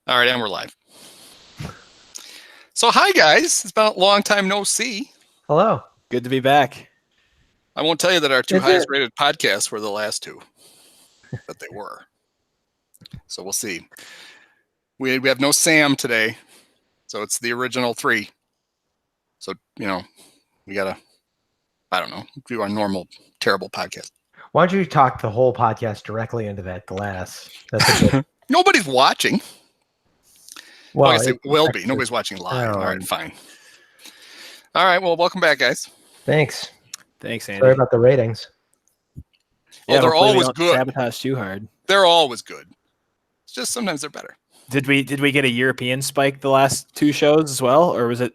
All right, and we're live. So, hi guys. It's been a long time no see. Hello. Good to be back. I won't tell you that our two Is highest it? rated podcasts were the last two, but they were. So we'll see. We have no Sam today, so it's the original three. So, we got to, I don't know, do our normal terrible podcast. Why don't you talk the whole podcast directly into that glass? That's a good. Nobody's watching. Well, I guess it will be. actually- Nobody's watching live. Oh. All right, fine. All right, well, welcome back, guys. Thanks. Thanks, Andy. Sorry about the ratings. They're hopefully we always don't good. Sabotage too hard. They're always good. It's just sometimes they're better. Did we get a European spike the last two shows as well, or was it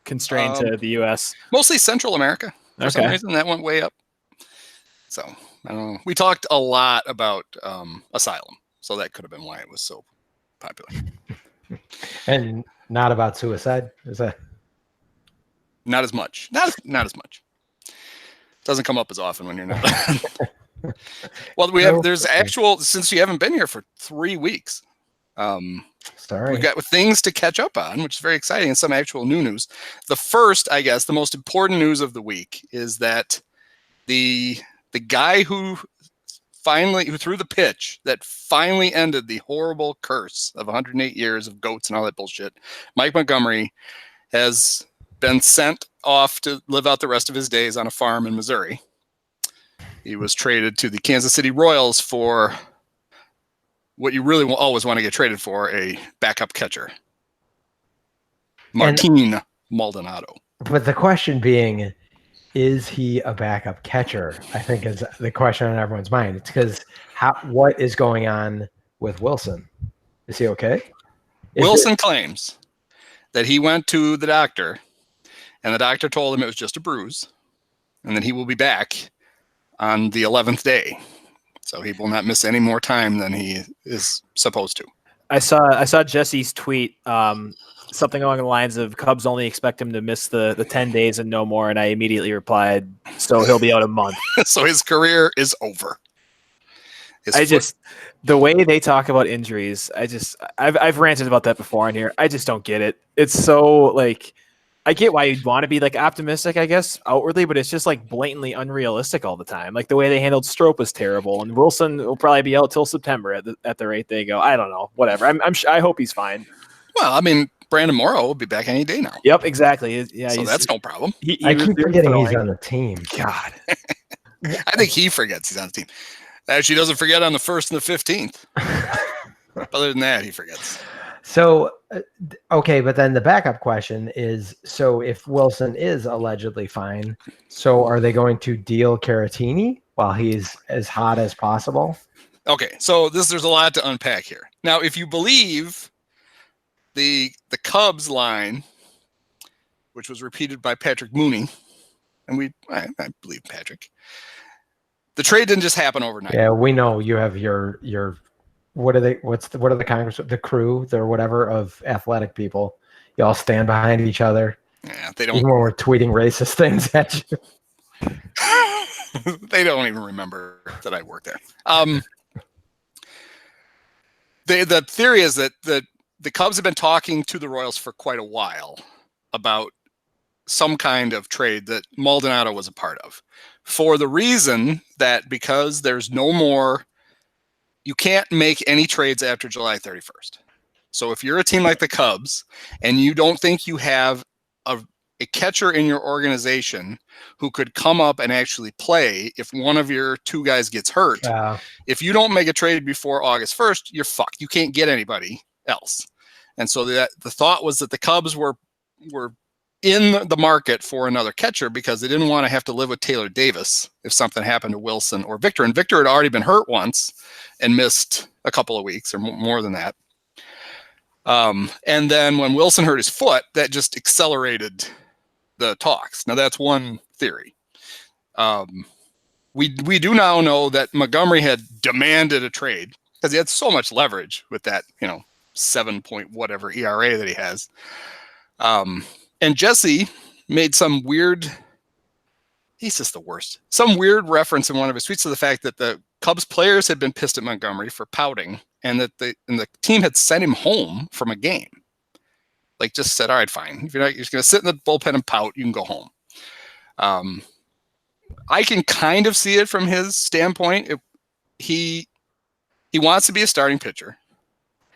constrained to the U.S.? Mostly Central America. For some Okay. reason, that went way up. So, I don't know. We talked a lot about Asylum, so that could have been why it was so popular. And not about suicide. Is that? Not as much. Not as much. Doesn't come up as often when you're not. Well, there's actual, since you haven't been here for 3 weeks, Sorry. we've got things to catch up on, which is very exciting, and some actual new news. The first, I guess, the most important news of the week is that the guy who threw the pitch that finally ended the horrible curse of 108 years of goats and all that bullshit, Mike Montgomery, has been sent off to live out the rest of his days on a farm in Missouri. He was traded to the Kansas City Royals for what you really will always want to get traded for, a backup catcher, Martin Maldonado. But the question being, is he a backup catcher? I think is the question on everyone's mind. It's because what is going on with Wilson? Is he okay? Wilson claims that he went to the doctor, and the doctor told him it was just a bruise, and that he will be back on the 11th day. So he will not miss any more time than he is supposed to. I saw Jesse's tweet, something along the lines of Cubs only expect him to miss the 10 days and no more, and I immediately replied, so he'll be out a month. So his career is over. The way they talk about injuries, I've ranted about that before on here. I just don't get it. It's so like, I get why you'd want to be like optimistic, I guess, outwardly, but it's just like blatantly unrealistic all the time. Like the way they handled Strope was terrible, and Wilson will probably be out till September at the rate they go. I don't know, whatever. I hope he's fine. Well, I mean, Brandon Morrow will be back any day now. Yep, exactly. Yeah, so that's no problem. I keep forgetting he's on the team. God, I think he forgets he's on the team. Actually, doesn't forget on the 1st and the 15th. Other than that, he forgets. So, okay, but then the backup question is, so if Wilson is allegedly fine, so are they going to deal Caratini while he's as hot as possible? Okay, so there's a lot to unpack here. Now, if you believe the Cubs line, which was repeated by Patrick Mooney, and I believe Patrick, the trade didn't just happen overnight. Yeah, we know you have your what are the Congress, the crew, or whatever of athletic people. You all stand behind each other. Yeah, they don't. Even when we're tweeting racist things at you. They don't even remember that I work there. The theory is that the Cubs have been talking to the Royals for quite a while about some kind of trade that Maldonado was a part of, for the reason that because there's no more, you can't make any trades after July 31st. So if you're a team like the Cubs and you don't think you have a catcher in your organization who could come up and actually play if one of your two guys gets hurt, if you don't make a trade before August 1st, you're fucked. You can't get anybody else. And so the thought was that the Cubs were in the market for another catcher because they didn't want to have to live with Taylor Davis if something happened to Wilson or Victor. And Victor had already been hurt once and missed a couple of weeks or more than that. And then when Wilson hurt his foot, that just accelerated the talks. Now that's one theory. We do now know that Montgomery had demanded a trade because he had so much leverage with that, 7 point whatever ERA that he has. And Jesse made some weird, he's just the worst, some weird reference in one of his tweets to the fact that the Cubs players had been pissed at Montgomery for pouting, and that the team had sent him home from a game. Like, just said, all right, fine. If you're just going to sit in the bullpen and pout, you can go home. I can kind of see it from his standpoint. He wants to be a starting pitcher.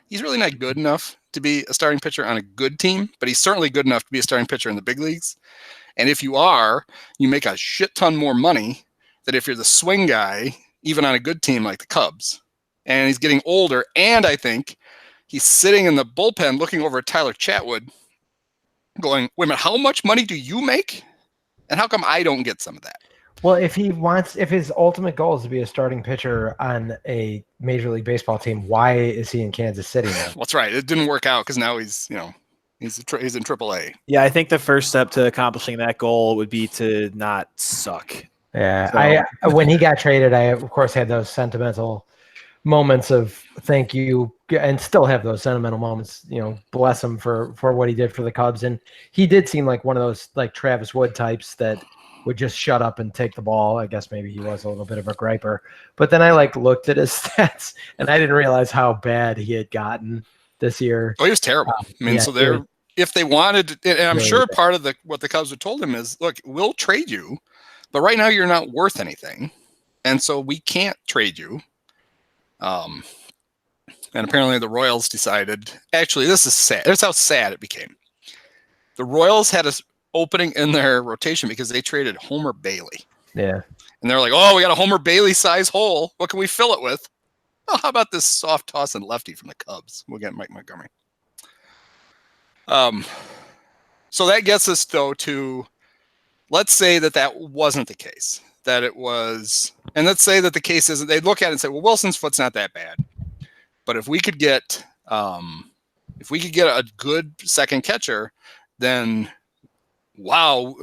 He's really not good enough to be a starting pitcher on a good team, but he's certainly good enough to be a starting pitcher in the big leagues. And if you are, you make a shit ton more money than if you're the swing guy, even on a good team like the Cubs. And he's getting older, and I think he's sitting in the bullpen looking over at Tyler Chatwood going, wait a minute, how much money do you make? And how come I don't get some of that? Well, if his ultimate goal is to be a starting pitcher on a Major League Baseball team, why is he in Kansas City now? Well, that's right. It didn't work out because now he's in AAA. Yeah, I think the first step to accomplishing that goal would be to not suck. Yeah, so, when he got traded, I of course had those sentimental moments of thank you, and still have those sentimental moments. Bless him for what he did for the Cubs, and he did seem like one of those like Travis Wood types that would just shut up and take the ball. I guess maybe he was a little bit of a griper, but then I looked at his stats and I didn't realize how bad he had gotten this year. Oh, he was terrible. If they wanted, and I'm sure part of what the Cubs had told him is, look, we'll trade you, but right now you're not worth anything, and so we can't trade you. And apparently the Royals decided, actually, this is sad. That's how sad it became. The Royals had a opening in their rotation because they traded Homer Bailey. Yeah. And they're like, oh, we got a Homer Bailey size hole. What can we fill it with? Oh, how about this soft toss and lefty from the Cubs? We'll get Mike Montgomery. So that gets us, though, to let's say that wasn't the case. That it was, and let's say that the case isn't, they look at it and say, well, Wilson's foot's not that bad. But if we could get a good second catcher, then wow,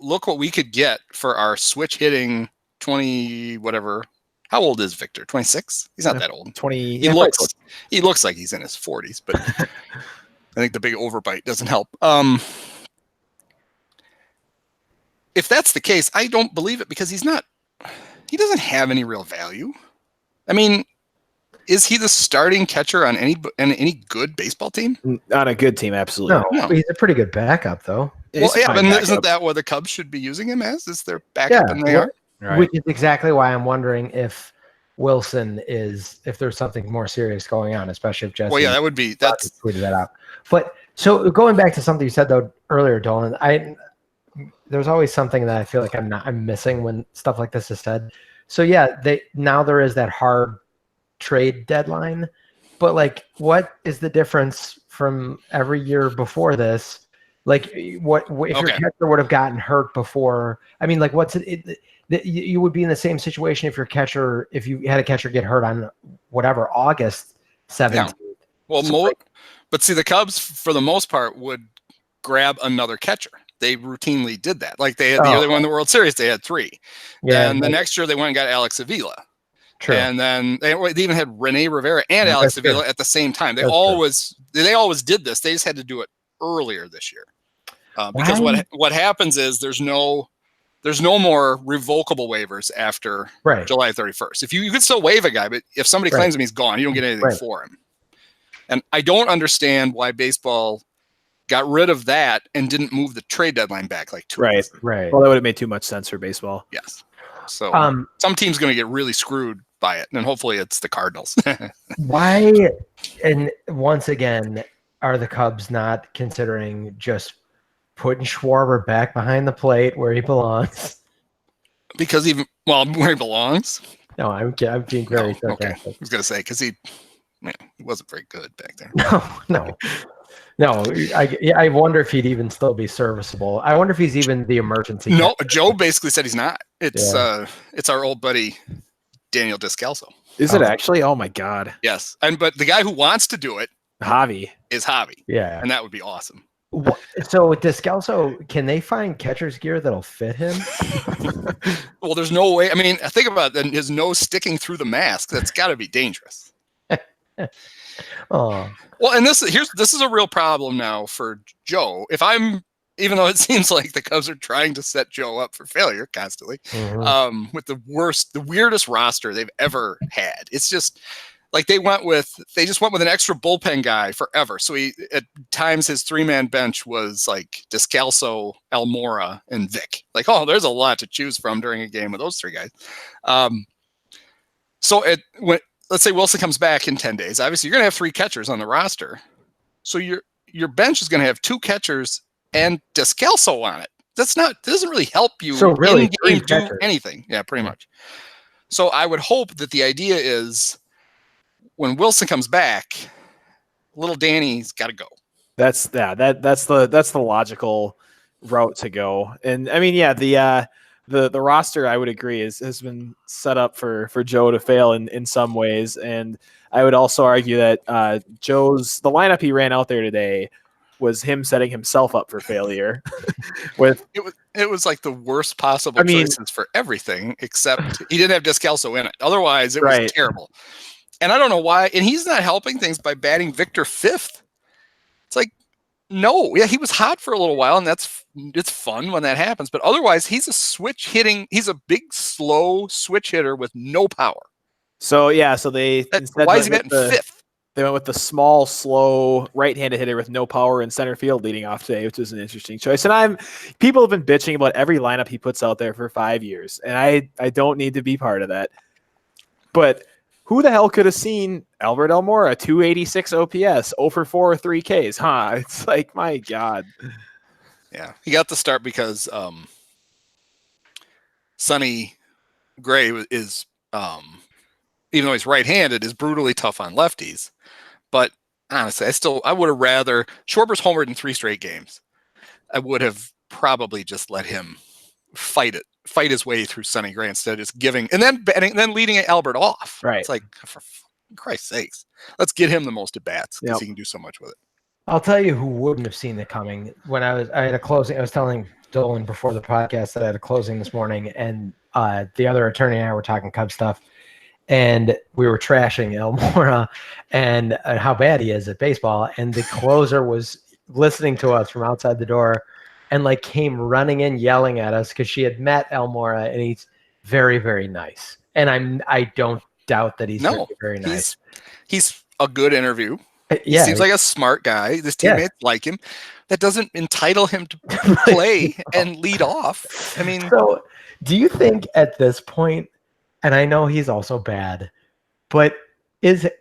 look what we could get for our switch hitting 20 whatever. How old is Victor? 26? He's not that old. 20. He looks like he's in his 40s, but I think the big overbite doesn't help. If that's the case, I don't believe it because he doesn't have any real value. I mean, is he the starting catcher on any good baseball team? On a good team, absolutely. No. He's a pretty good backup, though. Well, yeah, but isn't that what the Cubs should be using him as? Is their backup, and they are? Right. Which is exactly why I'm wondering if Wilson if there's something more serious going on, especially if Jesse. Well, yeah, that's tweeted that out. But so going back to something you said though earlier, Dolan, there's always something that I feel like I'm missing when stuff like this is said. So yeah, now there is that hard trade deadline, but what is the difference from every year before this? What if your catcher would have gotten hurt before? I mean, what's it? You would be in the same situation if you had a catcher get hurt on whatever August 17th. Yeah. Well, but see, the Cubs for the most part would grab another catcher. They routinely did that. Like they had the year they won the World Series, they had 3. Yeah, and the next year they went and got Alex Avila. True. And then they even had Rene Rivera and Alex Avila at the same time. They always did this. They just had to do it earlier this year. Because what happens is there's no more revocable waivers after July 31st. If you could still waive a guy, but if somebody claims him, he's gone. You don't get anything for him. And I don't understand why baseball got rid of that and didn't move the trade deadline back 2 weeks. Right. Well, that would have made too much sense for baseball. Yes. So some team's going to get really screwed by it, and hopefully it's the Cardinals. Why? And once again, are the Cubs not considering just putting Schwarber back behind the plate where he belongs? Because where he belongs? No, I'm being very sarcastic. Okay. I was going to say because he wasn't very good back there. No. I wonder if he'd even still be serviceable. I wonder if he's even the emergency. No, Joe basically said he's not. It's our old buddy Daniel Descalso. Is it actually? Oh my God. Yes, but the guy who wants to do it, Javi, is Javi. Yeah, and that would be awesome. So Descalso, can they find catcher's gear that'll fit him? Well, there's no way. I mean, think about it, his nose sticking through the mask. That's got to be dangerous. Oh. Well, and this is a real problem now for Joe. If even though it seems like the Cubs are trying to set Joe up for failure constantly, with the weirdest roster they've ever had. It's just like they just went with an extra bullpen guy forever. So at times his 3-man bench was like Descalso, Almora, and Vic. Like, oh, there's a lot to choose from during a game with those 3 guys. Let's say Wilson comes back in 10 days. Obviously, you're going to have 3 catchers on the roster. So your bench is going to have 2 catchers and Descalso on it. That doesn't really help you really do anything. Yeah, pretty much. So I would hope that the idea is when Wilson comes back, little Danny's got to go. That's the logical route to go. And I mean, yeah, the roster, I would agree, has been set up for Joe to fail in some ways. And I would also argue that the lineup he ran out there today was him setting himself up for failure. It was like the worst possible choices for everything, except he didn't have Descalso in it. Otherwise, it was terrible. And I don't know why. And he's not helping things by batting Victor 5th. It's like, no, yeah, he was hot for a little while, and it's fun when that happens. But otherwise, he's a big, slow switch hitter with no power. So yeah, why is he batting 5th? They went with the small, slow, right-handed hitter with no power in center field leading off today, which is an interesting choice. And people have been bitching about every lineup he puts out there for 5 years, and I don't need to be part of that. But who the hell could have seen Albert Almora, 286 OPS, 0 for 4, 3 Ks? Huh? It's like, my God. Yeah, he got the start because Sonny Gray is, even though he's right-handed, is brutally tough on lefties. But honestly, I would have rather Schwarber's homered in 3 straight games. I would have probably just let him fight his way through Sonny Gray instead of just giving and then leading Albert off. Right. It's like, for Christ's sakes, let's get him the most at bats because he can do so much with it. I'll tell you who wouldn't have seen it coming. When I had a closing, I was telling Dolan before the podcast that I had a closing this morning, and the other attorney and I were talking Cub stuff, and we were trashing Almora and how bad he is at baseball. And the closer was listening to us from outside the door and like came running in yelling at us because she had met Almora, and he's very, very nice. And I don't doubt that he's very, very nice. He's a good interview. He Yeah, seems like a smart guy. His teammates like him. That doesn't entitle him to play and lead off. I mean, so do you think at this point, and I know he's also bad, but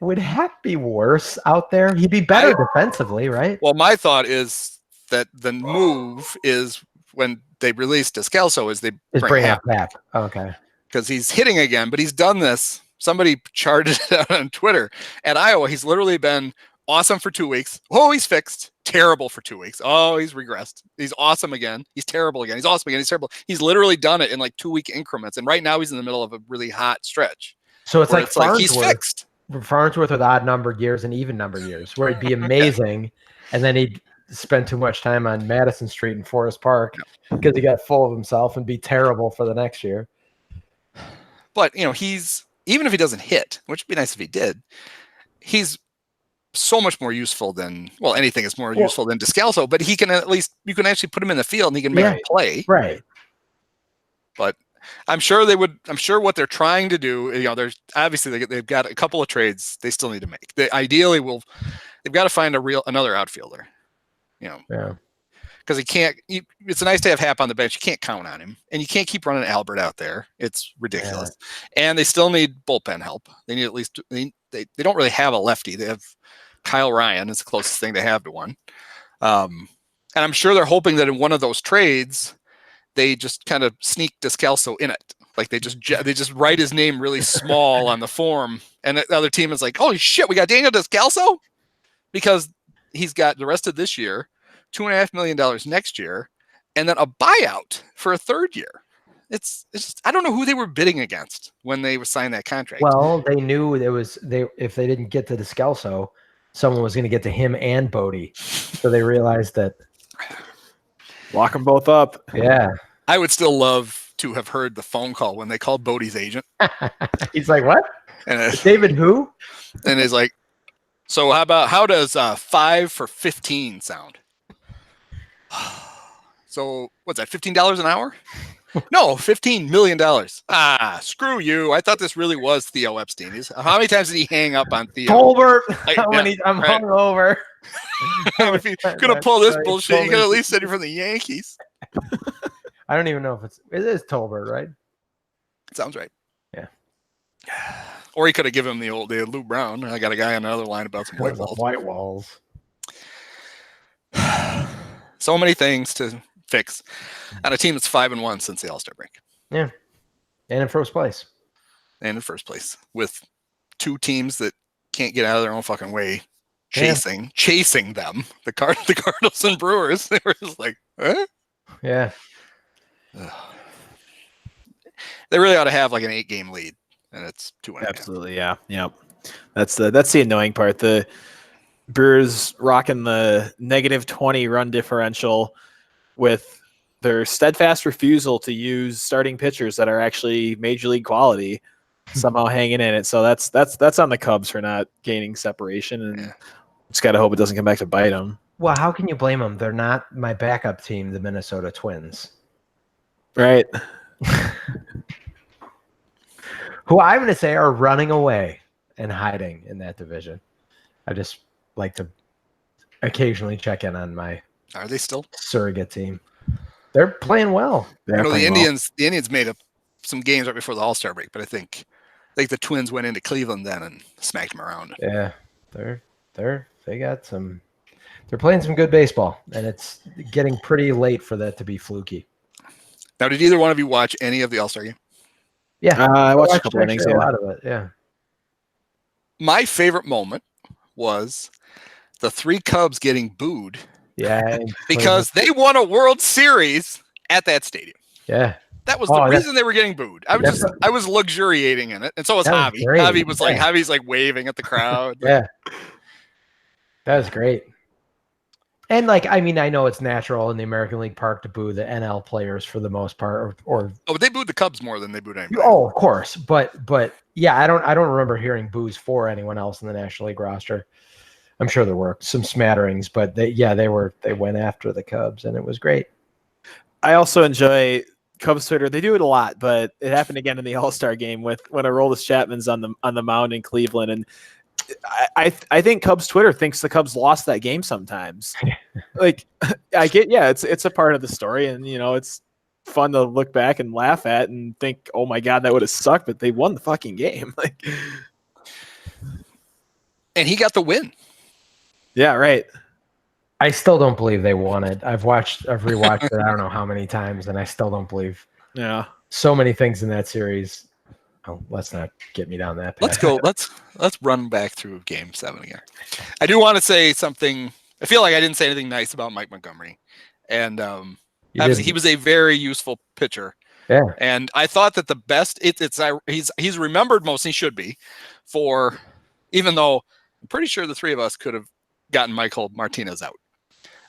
would Hack be worse out there? He'd be better defensively, right? Well, my thought is that the move is when they release Descalso is they bring Hack back. Okay. Because he's hitting again, but he's done this. Somebody charted it out on Twitter. At Iowa, he's literally been awesome for 2 weeks. Oh, he's fixed. Terrible for 2 weeks. Oh, he's regressed. He's awesome again. He's terrible again. He's awesome again. He's terrible. He's literally done it in like 2-week increments. And right now he's in the middle of a really hot stretch. So it's like he's fixed. Farnsworth with odd numbered years and even numbered years, where he'd be amazing, and then he'd spend too much time on Madison Street in Forest Park because he got full of himself and be terrible for the next year. But he's, even if he doesn't hit, which would be nice if he did, he's so much more useful than, well, anything is more useful than Descalso, but he can you can actually put him in the field and he can make a play. Right. But I'm sure what they're trying to do, there's obviously they've got a couple of trades they still need to make. They've got to find another outfielder, Yeah. Because it's nice to have Hap on the bench. You can't count on him, and you can't keep running Albert out there. It's ridiculous. Yeah. And they still need bullpen help. They need at least, they don't really have a lefty. They have Kyle Ryan is the closest thing they have to one. And I'm sure they're hoping that in one of those trades, they just kind of sneak Descalso in it. Like they just write his name really small on the form. And the other team is like, holy shit, we got Daniel Descalso? Because he's got the rest of this year, $2.5 million next year, and then a buyout for a third year. It's just, I don't know who they were bidding against when they signed that contract. Well, they knew if they didn't get to Descalso, someone was going to get to him and Bodie. So they realized that. Lock them both up. Yeah. I would still love to have heard the phone call when they called Bodie's agent. He's like, what? And David who? And he's like, so how does 5 for 15 sound? So what's that? $15 an hour? No, $15 million. Screw you. I thought this really was Theo Epstein. How many times did he hang up on Theo? Tolbert. Like, How many? I'm hungover. And if you're going to pull this bullshit, you got to at least send it from the Yankees. I don't even know if it is Tolbert, right? Sounds right. Yeah. Or he could have given him the old Lou Brown. I got a guy on another line about some white walls. White walls. So many things to fix on a team that's 5-1 since the All-Star break. Yeah. And in first place. With two teams that can't get out of their own fucking way chasing them. The Cardinals and Brewers. They were just like, huh? Yeah. They really ought to have like an 8-game lead, and it's 2-1. Absolutely, yeah. Yep. That's the annoying part. The Brewers rocking the -20 run differential with their steadfast refusal to use starting pitchers that are actually major league quality somehow hanging in it. So that's on the Cubs for not gaining separation, and just got to hope it doesn't come back to bite them. Well, how can you blame them? They're not my backup team, the Minnesota Twins. Right. Who I'm going to say are running away and hiding in that division. I just like to occasionally check in on my Are they still surrogate team. They're playing well. The Indians made up some games right before the All-Star break, but I think the Twins went into Cleveland then and smacked them around. Yeah, they're playing some good baseball, and it's getting pretty late for that to be fluky. Now, did either one of you watch any of the All-Star game? Yeah, I watched a couple innings. A lot of it. Yeah. My favorite moment was the 3 Cubs getting booed. Yeah, because they won a World Series at that stadium. Yeah. That was the reason they were getting booed. I was luxuriating in it, and so was Javi. Javi was Javi's like waving at the crowd. Yeah. That was great. And I know it's natural in the American League Park to boo the NL players for the most part, or but they booed the Cubs more than they booed anybody. Oh, of course, but yeah, I don't remember hearing boos for anyone else in the National League roster. I'm sure there were some smatterings, but they went after the Cubs, and it was great. I also enjoy Cubs Twitter. They do it a lot, but it happened again in the All-Star game when Aroldis Chapman's on the mound in Cleveland, and I think Cubs Twitter thinks the Cubs lost that game sometimes. It's a part of the story, and it's fun to look back and laugh at and think, oh my God, that would have sucked, but they won the fucking game. And he got the win. Yeah, right. I still don't believe they won it. I've rewatched it I don't know how many times, and I still don't believe. Yeah. So many things in that series. Oh, let's not get me down that path. Let's go. Let's run back through Game 7 again. I do want to say something. I feel like I didn't say anything nice about Mike Montgomery, and obviously he was a very useful pitcher. Yeah. And I thought that the best he's remembered most. He should be for, even though I'm pretty sure the 3 of us could have gotten Michael Martinez out.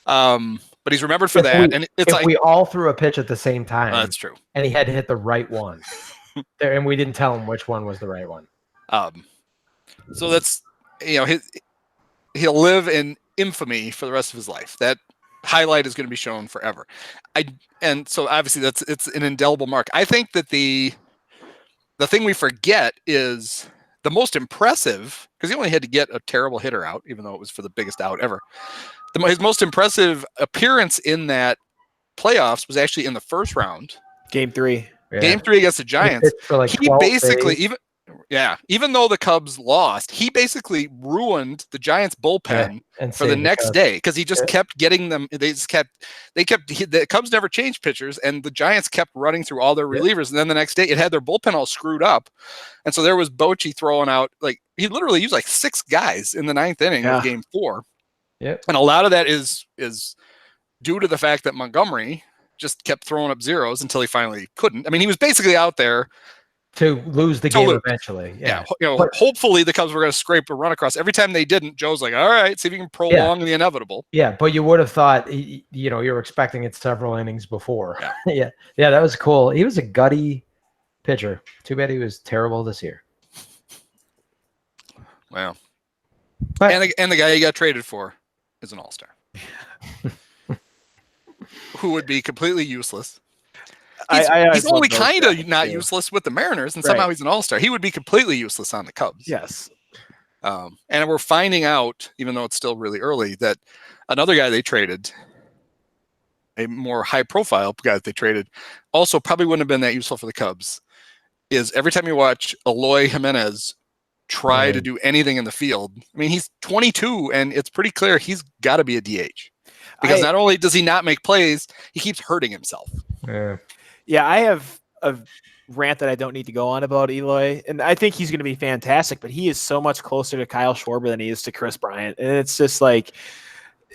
But he's remembered for that. And it's we all threw a pitch at the same time. That's true. And he had to hit the right one. And we didn't tell him which one was the right one. So that's, he'll live in infamy for the rest of his life. That highlight is going to be shown forever. And so obviously it's an indelible mark. I think that the thing we forget is the most impressive, because he only had to get a terrible hitter out, even though it was for the biggest out ever. His most impressive appearance in that playoffs was actually in the first round. Game 3. Yeah. Game 3 against the Giants. He basically days. Even though the Cubs lost, he basically ruined the Giants bullpen for the next day, because he just kept getting them. The Cubs never changed pitchers, and the Giants kept running through all their relievers. And then the next day, it had their bullpen all screwed up, and so there was Bochy throwing out, he literally used 6 guys in the 9th inning of Game 4. Yep. And a lot of that is due to the fact that Montgomery just kept throwing up zeros until he finally couldn't. I mean, he was basically out there to lose the game eventually. Yeah. Hopefully the Cubs were going to scrape a run across. Every time they didn't, Joe's like, all right, see if you can prolong the inevitable. Yeah, but you would have thought, you were expecting it several innings before. Yeah. Yeah, that was cool. He was a gutty pitcher. Too bad he was terrible this year. Wow. And the guy he got traded for is an all-star. who would be completely useless. I He's always love only those kind guys, of not too. useless with the Mariners, and Right. somehow he's an all-star. He would be completely useless on the Cubs. Yes. And we're finding out, even though it's still really early, that another guy they traded, a more high-profile guy that they traded, also probably wouldn't have been that useful for the Cubs, is every time you watch Eloy Jimenez try to do anything in the field, I mean, he's 22, and it's pretty clear he's got to be a DH. Because not only does he not make plays, he keeps hurting himself. Yeah, I have a rant that I don't need to go on about Eloy, and I think he's going to be fantastic, but he is so much closer to Kyle Schwarber than he is to Chris Bryant, and it's just like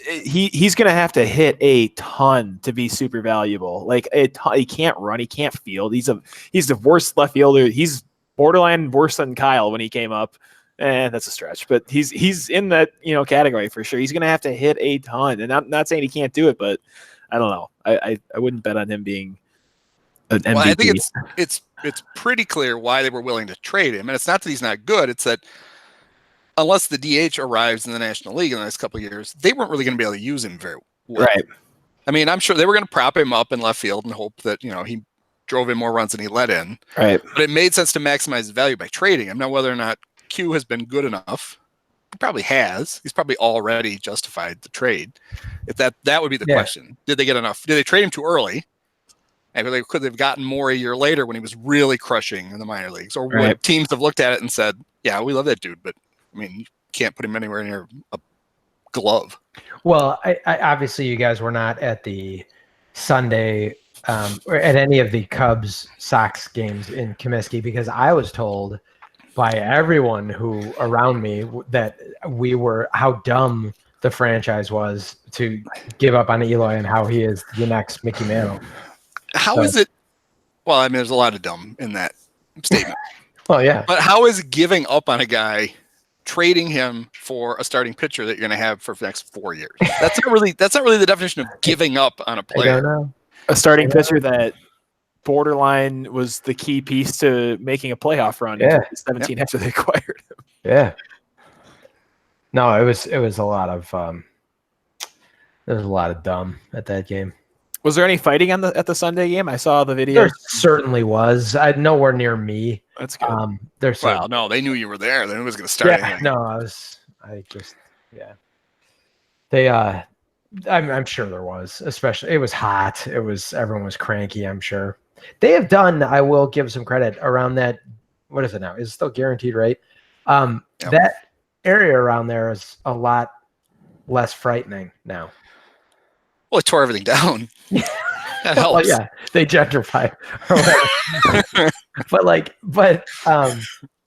he's going to have to hit a ton to be super valuable. Like he can't run, he can't field. He's the worst left fielder. He's borderline worse than Kyle when he came up. That's a stretch, but he's in that category for sure. He's going to have to hit a ton, and I'm not saying he can't do it, but I don't know. I wouldn't bet on him being an MVP. Well, I think it's pretty clear why they were willing to trade him, and it's not that he's not good. It's that unless the DH arrives in the National League in the next couple of years, they weren't really going to be able to use him very well. Right. I mean, I'm sure they were going to prop him up in left field and hope that he drove in more runs than he let in. Right. But it made sense to maximize his value by trading him. Now, whether or not Q has been good enough, he probably has. He's probably already justified the trade. If that would be the question. Did they get enough? Did they trade him too early? And they could have gotten more a year later when he was really crushing in the minor leagues, or would teams have looked at it and said, "Yeah, we love that dude, but I mean, you can't put him anywhere near a glove." Well, I obviously you guys were not at the Sunday or at any of the Cubs Sox games in Comiskey, because I was told by everyone who around me that how dumb the franchise was to give up on Eloy and how he is the next Mickey Mantle. How is it? Well, I mean, there's a lot of dumb in that statement. Well, yeah. But how is giving up on a guy, trading him for a starting pitcher that you're going to have for the next 4 years? That's not really the definition of giving up on a player. I don't know. A starting pitcher that borderline was the key piece to making a playoff run in 2017 after they acquired him. Yeah. No, it was a lot of there was a lot of dumb at that game. Was there any fighting at the Sunday game? I saw the video. There certainly was. Nowhere near me. That's good. Well, no, they knew you were there. Then it was going to start. Yeah, anyway. No, They I'm sure there was. Especially it was hot. Everyone was cranky, I'm sure. They have done, I will give some credit around that. What is it now? Is it still guaranteed, right? That area around there is a lot less frightening now. Well, it tore everything down. That helps. Well, yeah, they gentrified.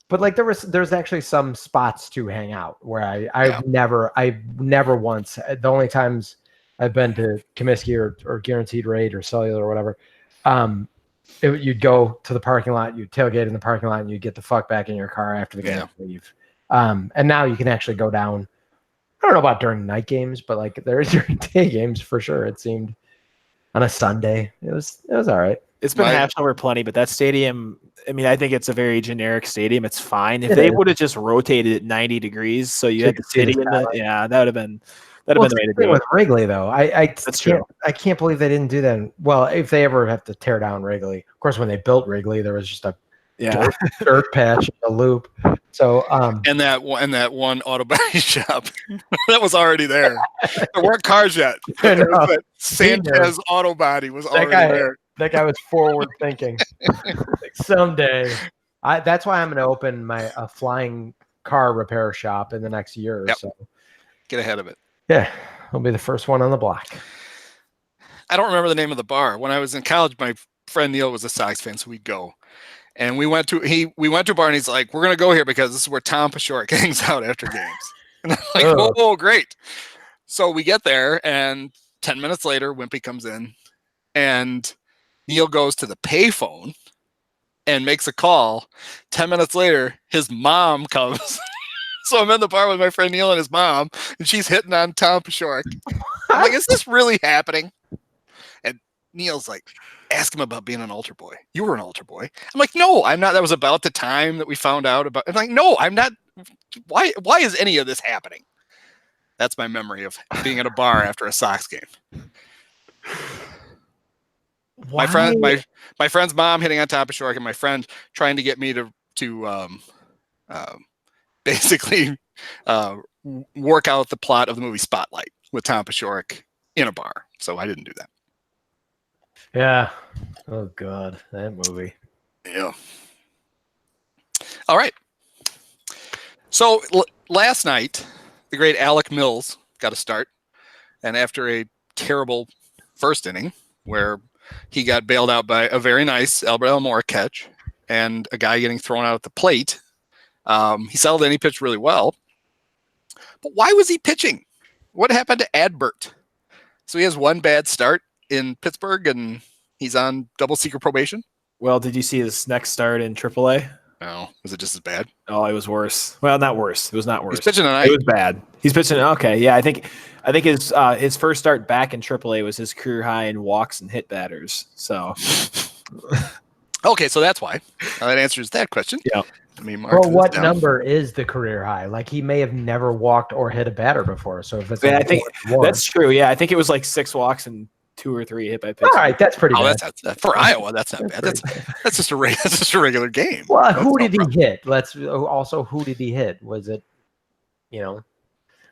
but there's actually some spots to hang out where I never once. The only times I've been to Comiskey or Guaranteed Rate or Cellular or whatever, you'd go to the parking lot, you'd tailgate in the parking lot, and you'd get the fuck back in your car after the game and leave. And now you can actually go down. I don't know about during night games, but like there's during day games for sure. It seemed on a Sunday. It was all right. It's been hashed over plenty, but that stadium, I mean, I think it's a very generic stadium. It's fine. If they would have just rotated it 90 degrees, so you had the city in the that would have been the way to do it. With Wrigley though, That's true. I can't believe they didn't do that. Well, if they ever have to tear down Wrigley, of course, when they built Wrigley, there was just a dirt patch, a loop. So and that one auto body shop that was already there. There weren't cars yet. Sanchez Auto Body was already there. That guy was forward thinking. Like someday, that's why I'm going to open a flying car repair shop in the next year or so. Get ahead of it. Yeah, I'll be the first one on the block. I don't remember the name of the bar. When I was in college, my friend Neil was a Sox fan, so we'd go. And we went to a bar, and he's like, "We're gonna go here because this is where Tom Paciorek hangs out after games." And I'm like, "Oh, great!" So we get there, and 10 minutes later, Wimpy comes in, and Neil goes to the payphone and makes a call. 10 minutes later, his mom comes. So I'm in the bar with my friend Neil and his mom, and she's hitting on Tom Paciorek. I'm like, "Is this really happening?" And Neil's like, "Ask him about being an altar boy. You were an altar boy." I'm like, "No, I'm not." That was about the time that we found out about. I'm like, "No, I'm not." Why is any of this happening? That's my memory of being at a bar after a Sox game. My friend's mom hitting on top of Shork, and my friend trying to get me to basically work out the plot of the movie Spotlight with Tom Shork in a bar. So I didn't do that. Yeah. Oh God, that movie. Yeah. All right. So last night, the great Alec Mills got a start, and after a terrible first inning where he got bailed out by a very nice Albert Elmore catch and a guy getting thrown out at the plate, he settled in. He pitched really well. But why was he pitching? What happened to Adbert? So he has one bad start in Pittsburgh, and he's on double secret probation. Well, did you see his next start in AAA? No, was it just as bad? Oh, it was worse. Well, not worse. It was not worse. He's pitching tonight. It was bad. He's pitching. Okay, yeah, I think his first start back in AAA was his career high in walks and hit batters. So, okay, so that's why. That answers that question. Yeah. I mean, well, what number is the career high? Like he may have never walked or hit a batter before. So if it's, I think that's true. Yeah, I think it was like 6 walks and 2 or 3 hit by pitch. All right, that's pretty bad. That's for Iowa. That's not bad. That's just a regular game. Well, who did he hit? Who did he hit? Was it,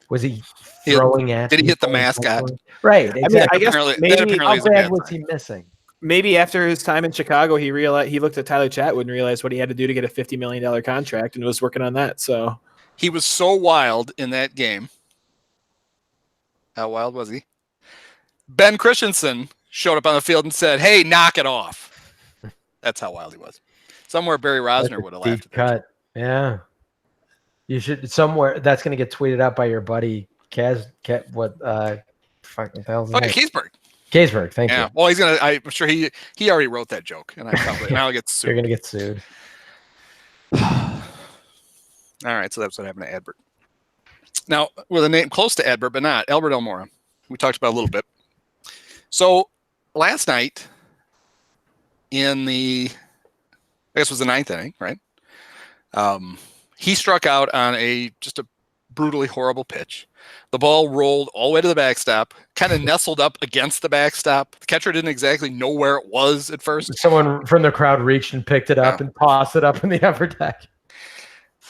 was he throwing at? Did he hit the mascot? Right. Exactly. I guess maybe how bad was he missing? Maybe after his time in Chicago, he looked at Tyler Chatwood and realized what he had to do to get a $50 million contract, and was working on that. So he was so wild in that game. How wild was he? Ben Christensen showed up on the field and said, "Hey, knock it off." That's how wild he was. Somewhere Barry Rosner would have laughed. Deep cut. Yeah. You should somewhere that's going to get tweeted out by your buddy Fuck what the hell's his name? Keysburg. Kaysberg, thank you. Well, he's gonna. I'm sure he already wrote that joke, and I'll get sued. You're gonna get sued. All right, so that's what happened to Adbert. Now, with a name close to Adbert, but not Albert Elmora, we talked about a little bit. So last night, in I guess it was the 9th inning, right? He struck out on just a brutally horrible pitch. The ball rolled all the way to the backstop, kind of nestled up against the backstop. The catcher didn't exactly know where it was at first. Someone from the crowd reached and picked it up and tossed it up in the upper deck.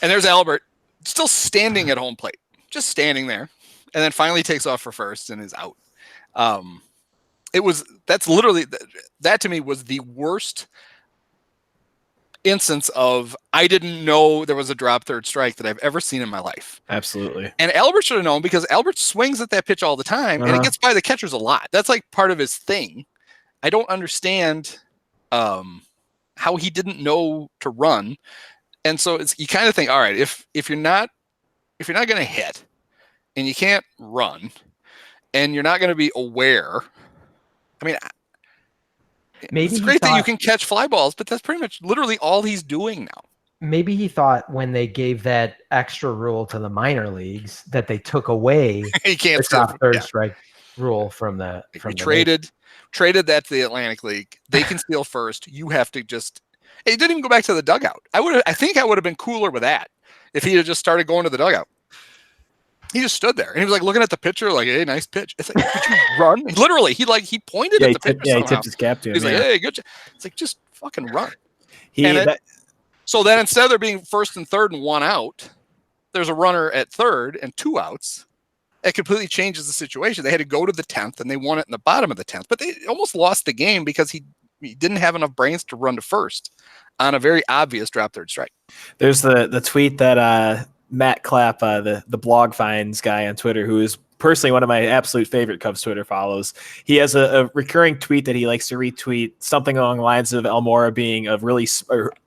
And there's Albert still standing at home plate, just standing there, and then finally takes off for first and is out. That to me was the worst instance of I didn't know there was a drop third strike that I've ever seen in my life. Absolutely. And Albert should have known because Albert swings at that pitch all the time and it gets by the catchers a lot. That's like part of his thing. I don't understand how he didn't know to run. And so you kind of think, all right, if you're not going to hit and you can't run and you're not going to be aware, I mean, maybe it's great that you can catch fly balls, but that's pretty much literally all he's doing now. Maybe he thought when they gave that extra rule to the minor leagues that they took away he can't the third strike rule from the. Traded that to the Atlantic League. They can steal first. You have to just. He didn't even go back to the dugout. I think I would have been cooler with that if he had just started going to the dugout. He just stood there and he was like looking at the pitcher, like, "Hey, nice pitch." It's like, "Did you run?" Literally, he pointed at the pitcher. He tipped his cap to him. He's like, "Hey, good job." It's like, just fucking run. So then instead of there being first and third and 1 out, there's a runner at third and 2 outs. It completely changes the situation. They had to go to the 10th and they won it in the bottom of the 10th, but they almost lost the game because he didn't have enough brains to run to first on a very obvious drop third strike. There's the tweet that Matt Clapp, the blog finds guy on Twitter, who is personally one of my absolute favorite Cubs Twitter follows. He has a recurring tweet that he likes to retweet, something along the lines of Elmora being a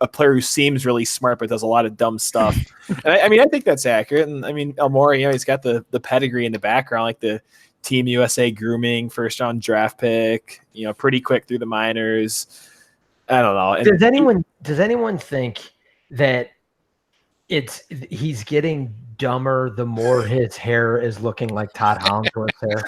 player who seems really smart but does a lot of dumb stuff. And I think that's accurate. And I mean, Elmora, he's got the pedigree in the background, like the Team USA grooming, first round draft pick, pretty quick through the minors. I don't know. Does anyone think that he's getting dumber the more his hair is looking like Todd Hollandsworth's hair?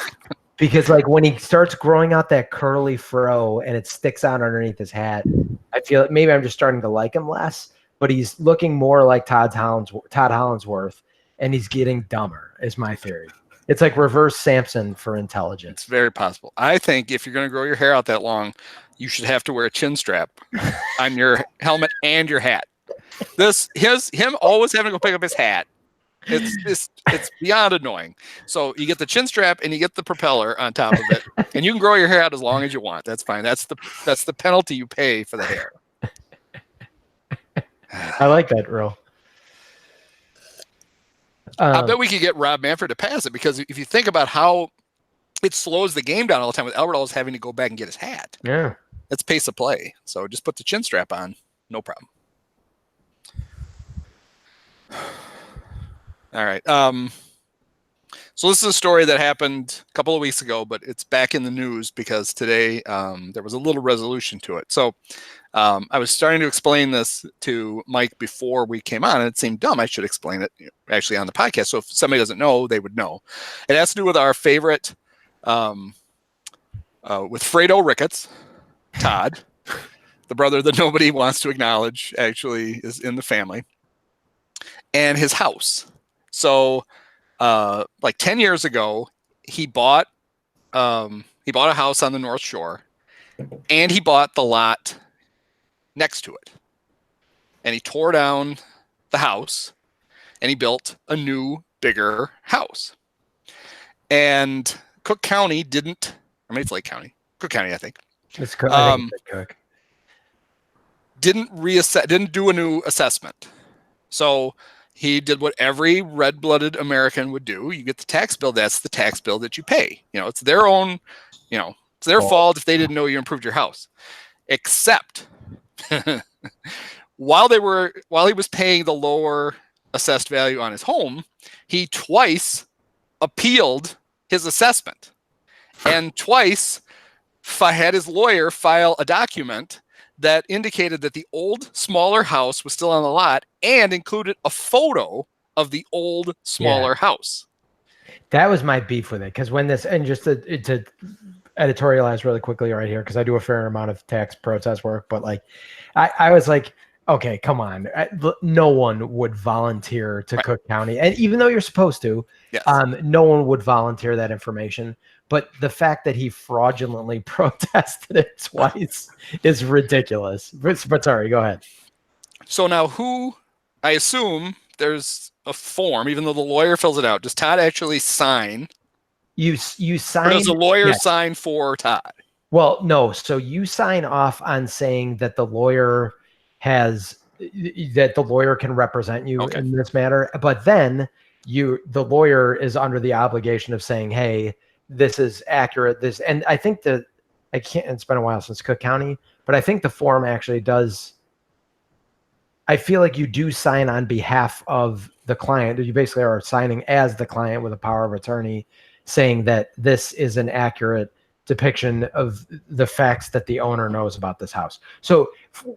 Because like when he starts growing out that curly fro and it sticks out underneath his hat, I feel maybe I'm just starting to like him less, but he's looking more like Todd Hollandsworth and he's getting dumber is my theory. It's like reverse Samson for It's intelligence. very possible. I think if you're going to grow your hair out that long, you should have to wear a chin strap on your helmet and your hat. Him always having to go pick up his hat. It's beyond annoying. So you get the chin strap and you get the propeller on top of it, and you can grow your hair out as long as you want. That's fine. That's the penalty you pay for the hair. I like that rule. I bet we could get Rob Manfred to pass it, because if you think about how it slows the game down all the time with Albert always having to go back and get his hat. Yeah. That's pace of play. So just put the chin strap on. No problem. All right. So this is a story that happened a couple of weeks ago, but it's back in the news because today there was a little resolution to it. So I was starting to explain this to Mike before we came on, and it seemed dumb. I should explain it actually on the podcast. So if somebody doesn't know, they would know. It has to do with our favorite, with Fredo Ricketts, Todd, the brother that nobody wants to acknowledge actually is in the family, and his house. So like 10 years ago, he bought a house on the North Shore, and he bought the lot next to it. And he tore down the house and he built a new, bigger house. And Cook County didn't, I mean, it's Lake County, Cook County, I think. It's Cook. I think it's Cook. Didn't do a new assessment. So he did what every red-blooded American would do. You get the tax bill. That's the tax bill that you pay. It's their own, it's their fault if they didn't know you improved your house. Except while he was paying the lower assessed value on his home, he twice appealed his assessment, and twice had his lawyer file a document that indicated that the old, smaller house was still on the lot and included a photo of the old, smaller house. That was my beef with it, because when this, and just to editorialize really quickly right here, because I do a fair amount of tax protest work, but like I was like, okay, come on. No one would volunteer to Cook County. And even though you're supposed to, yes. No one would volunteer that information. But the fact that he fraudulently protested it twice is ridiculous. But sorry, go ahead. So now I assume there's a form, even though the lawyer fills it out. Does Todd actually sign? You sign. Or does the lawyer sign for Todd? Well, no. So you sign off on saying that the lawyer can represent you in this matter. But then the lawyer is under the obligation of saying, hey, this is accurate. And I think it's been a while since Cook County, but I think the form actually does. I feel like you do sign on behalf of the client. You basically are signing as the client with a power of attorney, saying that this is an accurate depiction of the facts that the owner knows about this house. So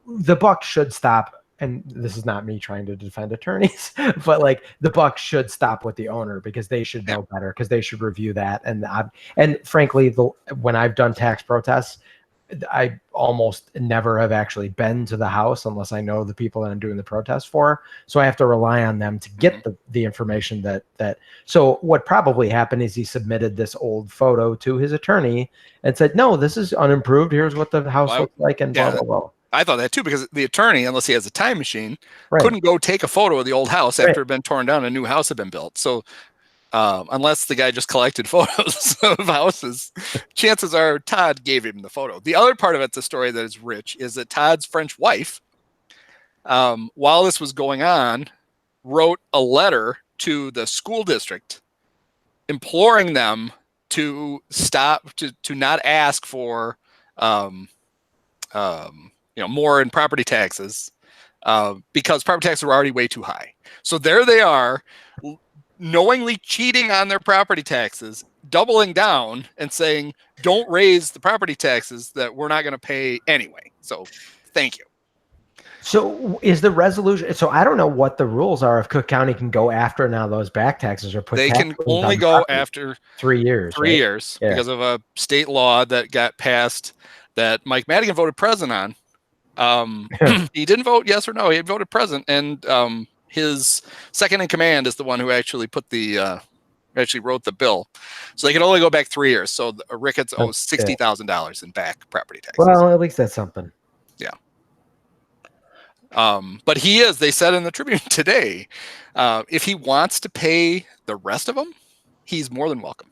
the buck should stop. And this is not me trying to defend attorneys, but like the buck should stop with the owner, because they should know better, because they should review that. And frankly, when I've done tax protests, I almost never have actually been to the house unless I know the people that I'm doing the protest for. So I have to rely on them to get the information that. So what probably happened is he submitted this old photo to his attorney and said, no, this is unimproved. Here's what the house looks like, and blah, blah, blah. I thought that too, because the attorney, unless he has a time machine, couldn't go take a photo of the old house after it had been torn down and a new house had been built. So unless the guy just collected photos of houses, chances are Todd gave him the photo. The other part of it, the story that is rich, is that Todd's French wife, while this was going on, wrote a letter to the school district imploring them to stop, to not ask for more in property taxes, because property taxes were already way too high. So there they are, knowingly cheating on their property taxes, doubling down and saying, don't raise the property taxes that we're not going to pay anyway. So thank you. So is the resolution, so I don't know what the rules are if Cook County can go after now those back taxes are put. They can only go after 3 years. 3 years, because of a state law that got passed that Mike Madigan voted present on. He didn't vote yes or no. He voted present, and his second in command is the one who actually put the actually wrote the bill, so they can only go back 3 years. So Ricketts owes That's it. $60,000 in back property taxes. Well, at least that's something. But they said in the Tribune today, if he wants to pay the rest of them, he's more than welcome.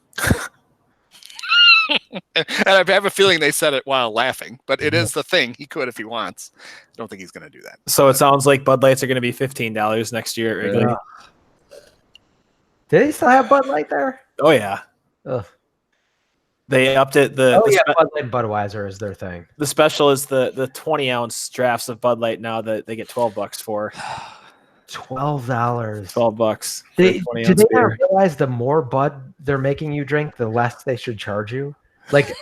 And I have a feeling they said it while laughing, but it is the thing. He could if he wants. I don't think he's going to do that. So it sounds like Bud Lights are going to be $15 next year at Wrigley. Do they still have Bud Light there? Oh yeah, Ugh. they upped it. Bud Light and Budweiser is their thing. The special is the 20-ounce drafts of Bud Light now that they get $12 for. $12. $12. Do they not realize the more Bud they're making you drink, the less they should charge you? Like,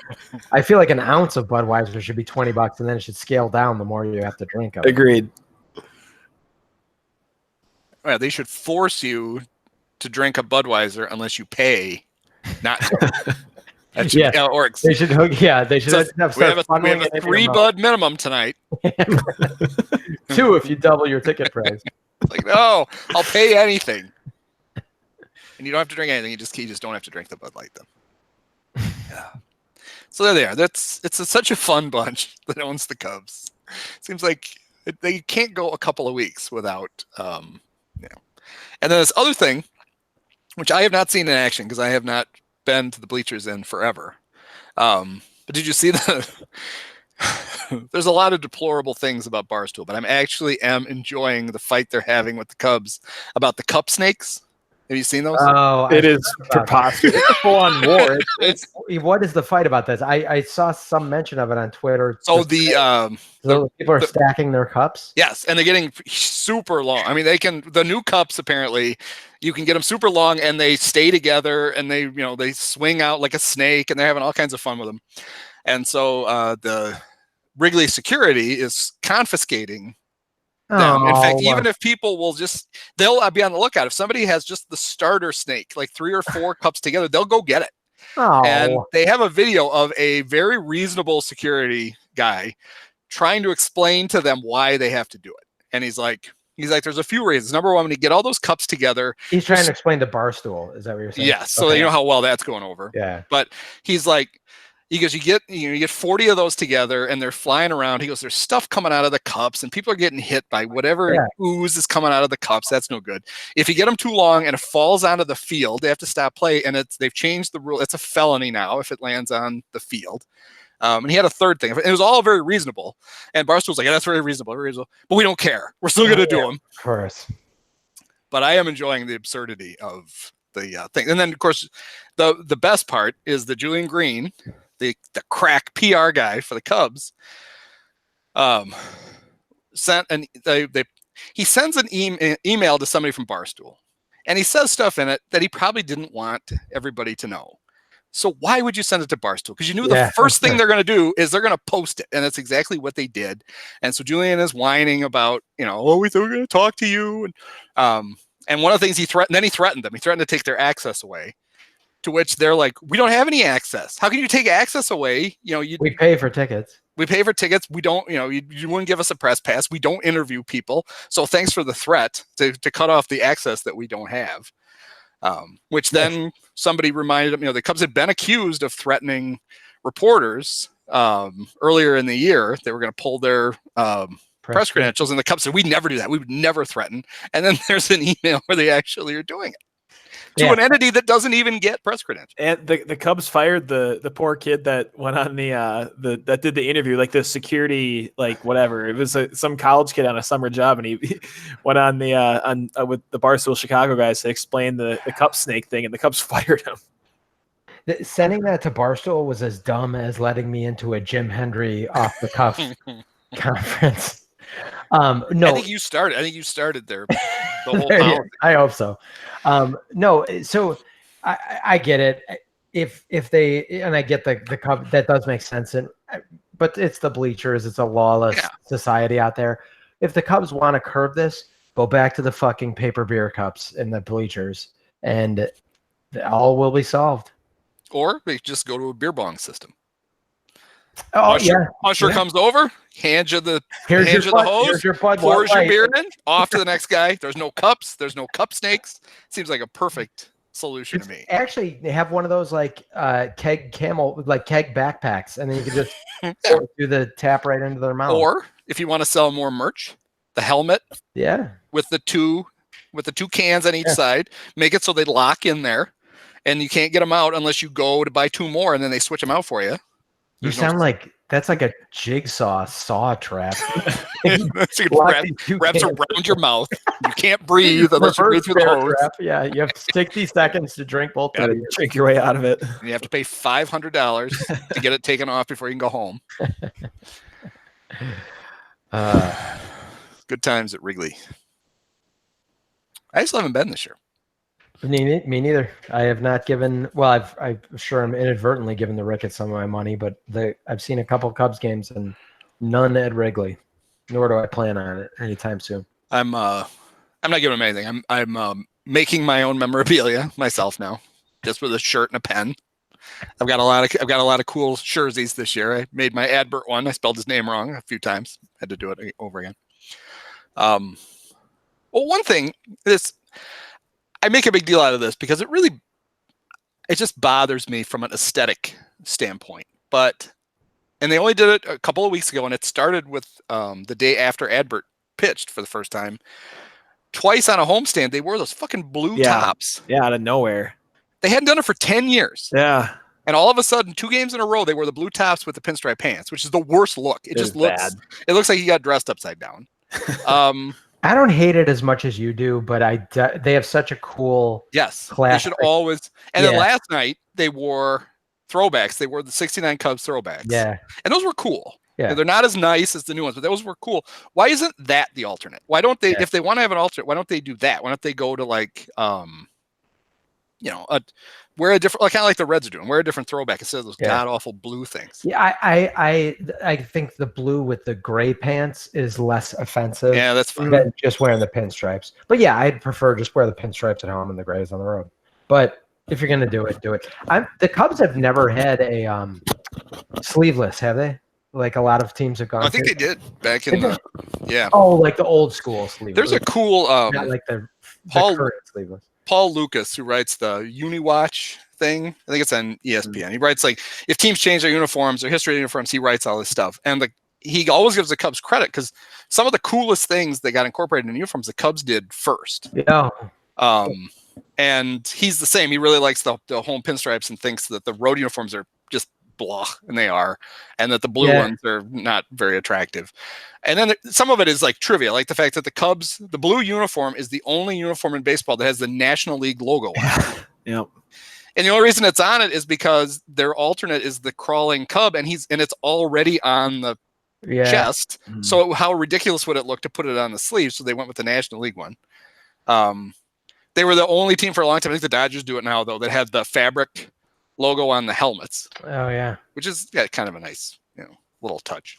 I feel like an ounce of Budweiser should be $20, and then it should scale down the more you have to drink of it. Agreed. Yeah, they should force you to drink a Budweiser unless you pay not to. They should hook. Yeah, they should have we have a 3 Bud minimum tonight. 2 if you double your ticket price. Like, no, I'll pay anything. And you don't have to drink anything. You just don't have to drink the Bud Light, though. Yeah. So there they are. It's such a fun bunch that owns the Cubs. Seems like they can't go a couple of weeks without, And then this other thing, which I have not seen in action because I have not been to the bleachers in forever. But did you see there's a lot of deplorable things about Barstool, but am enjoying the fight they're having with the Cubs about the cup snakes. Have you seen those? Oh, it is preposterous. It's a full-on war. What is the fight about this? I saw some mention of it on Twitter. So people are stacking their cups. Yes, and they're getting super long. I mean, the new cups apparently you can get them super long, and they stay together, and they swing out like a snake, and they're having all kinds of fun with them. And so the Wrigley security is confiscating them. In fact, even if people they'll be on the lookout. If somebody has just the starter snake, like 3 or 4 cups together, they'll go get it. And they have a video of a very reasonable security guy trying to explain to them why they have to do it. And he's like, there's a few reasons. Number one, when you get all those cups together, he's trying to explain the Barstool. Is that what you're saying? Yes. So you know how well that's going over. Yeah. But he's like, he goes, you get 40 of those together and they're flying around. He goes, there's stuff coming out of the cups and people are getting hit by whatever ooze is coming out of the cups. That's no good. If you get them too long and it falls onto the field, they have to stop play. And they've changed the rule. It's a felony now if it lands on the field. And he had a third thing. It was all very reasonable. And Barstool's like, yeah, that's very reasonable. But we don't care. We're still going to do them. Of course. But I am enjoying the absurdity of the thing. And then, of course, the best part is the Julian Green, the crack PR guy for the Cubs, he sends an email to somebody from Barstool, and he says stuff in it that he probably didn't want everybody to know. So why would you send it to Barstool? Because you knew the first thing they're going to do is they're going to post it, and that's exactly what they did. And so Julian is whining about, we thought we were going to talk to you, and one of the things he threatened them. He threatened to take their access away. To which they're like, we don't have any access. How can you take access away? We pay for tickets. We pay for tickets. We don't, you wouldn't give us a press pass. We don't interview people. So thanks for the threat to cut off the access that we don't have. Which then somebody reminded them, the Cubs had been accused of threatening reporters earlier in the year. They were going to pull their press credentials, and the Cubs said, we'd never do that. We would never threaten. And then there's an email where they actually are doing it. To an entity that doesn't even get press credentials. And the Cubs fired the poor kid that went on that did the interview, like the security, like whatever. It was some college kid on a summer job, and he went on with the Barstool Chicago guys to explain the cup snake thing, and the Cubs fired him. Sending that to Barstool was as dumb as letting me into a Jim Hendry off the cuff conference. No, I think you started there. The whole power. I hope so. No, so I get it. If they, and I get the Cubs, that does make sense. But it's the bleachers. It's a lawless society out there. If the Cubs want to curb this, go back to the fucking paper beer cups in the bleachers, and all will be solved. Or they just go to a beer bong system. Oh, Usher comes over, hands you the hose, pours your beer in, off to the next guy. There's no cups. There's no cup snakes. Seems like a perfect solution to me. Actually, they have one of those like keg backpacks, and then you can just Yeah. do the tap right into their mouth. Or if you want to sell more merch, the helmet with the two cans on each side, make it so they lock in there, and you can't get them out unless you go to buy 2 more, and then they switch them out for you. You sound like that's like a jigsaw saw trap. So wraps around your mouth. You can't breathe unless you breathe through the hose. Trap. Yeah, you have 60 seconds to drink both. Gotta drink your way out of it. And you have to pay $500 to get it taken off before you can go home. Good times at Wrigley. I still haven't been this year. Me neither. I have not given. Well, I'm sure I'm inadvertently giving the Ricketts some of my money, but I've seen a couple Cubs games and none at Wrigley. Nor do I plan on it anytime soon. I'm not giving them anything. I'm making my own memorabilia myself now, just with a shirt and a pen. I've got a lot of cool jerseys this year. I made my Adbert one. I spelled his name wrong a few times. Had to do it over again. Well, one thing is, I make a big deal out of this because it just bothers me from an aesthetic standpoint. And they only did it a couple of weeks ago, and it started with the day after Adbert pitched for the first time. Twice on a homestand, they wore those fucking blue tops. Yeah, out of nowhere. They hadn't done it for 10 years. Yeah. And all of a sudden, 2 games in a row, they wore the blue tops with the pinstripe pants, which is the worst look. It just looks bad. It looks like he got dressed upside down. I don't hate it as much as you do, but they have such a cool class. They should always. And then last night they wore throwbacks. They wore the '69 Cubs throwbacks. Yeah, and those were cool. Yeah, they're not as nice as the new ones, but those were cool. Why isn't that the alternate? Why don't they? If they want to have an alternate, why don't they do that? Why don't they go to like, wear a different, kind of like the Reds are doing, wear a different throwback instead of those god awful blue things. Yeah, I think the blue with the gray pants is less offensive. Yeah, that's fine. Than just wearing the pinstripes. But yeah, I'd prefer just wear the pinstripes at home and the grays on the road. But if you're gonna do it, do it. The Cubs have never had a sleeveless, have they? Like a lot of teams have gone. I think they did back in the like the old school sleeveless. There's a cool not like the current sleeveless. Paul Lucas, who writes the UniWatch thing, I think it's on ESPN. He writes like if teams change their uniforms, their history of uniforms, he writes all this stuff. And he always gives the Cubs credit because some of the coolest things that got incorporated in uniforms, the Cubs did first. Yeah. And he's the same. He really likes the home pinstripes and thinks that the road uniforms are just blah, and they are, and that the blue ones are not very attractive. And then some of it is like trivia, like the fact that the blue uniform is the only uniform in baseball that has the National League logo on it. Yep. And the only reason it's on it is because their alternate is the crawling Cub, and it's already on the chest. Mm-hmm. So how ridiculous would it look to put it on the sleeve? So they went with the National League one. They were the only team for a long time. I think the Dodgers do it now, though, that had the fabric logo on the helmets. Oh yeah, which is kind of a nice, little touch.